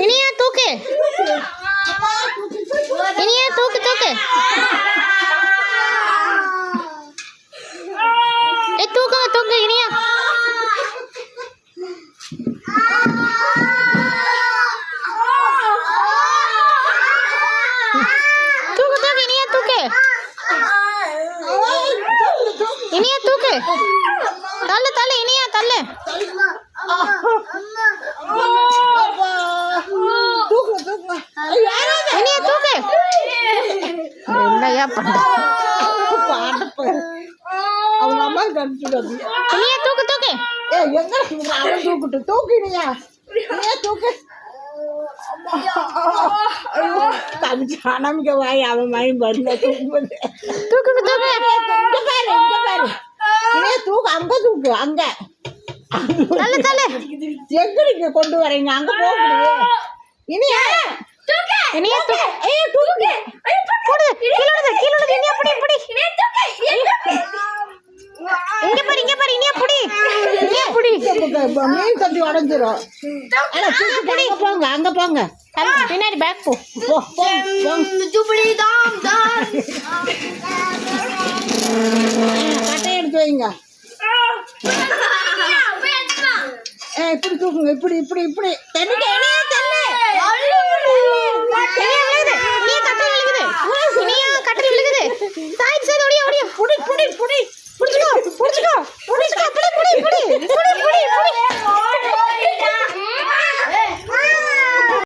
இனியா தூக்கு. இனியா தூக்கு தூக்கு. தூக்கு தூக்கு இனியா. தூக்கு தூக்கு இனியா தூக்கு. இனியா தூக்கு. தள்ளு தள்ளு இனியா தள்ளு. இனியா தூக்கு. என்னையா பண்ற? அவங்க அம்மா கடிச்சிடாது. இனியா தூக்கு தூக்கு. எங்க அவன் தூக்கிட்டு தூக்கு இனியா. இனியா தூக்கு. தம்பிச்சு அனாமிக்க வாய் அவன் மயம் வரல தூக்கும்போது. தூக்கு தூக்கு. இங்க பாரு இங்க பாரு. இனியா தூக்கு அங்க தூக்கு அங்க. தள்ளு தள்ளு. எங்க கொண்டு வரீங்க அங்க போகுது. இனியா தூக்கு. இனியா தூக்கு. ஏய் தூக்கு. போடு. கீழ விடு இனியா புடி புடி. இங்க பாரு இனியா புடி. இனியா புடி. மீன் கட்டி உடைஞ்சிரும். அட தூக்கு போங்க அங்க போங்க. பின்னாடி பேக் போ. போ கட்டை எடுத்து வைங்க. இப்படி தூக்குங்க இப்படி இப்படி இப்படி.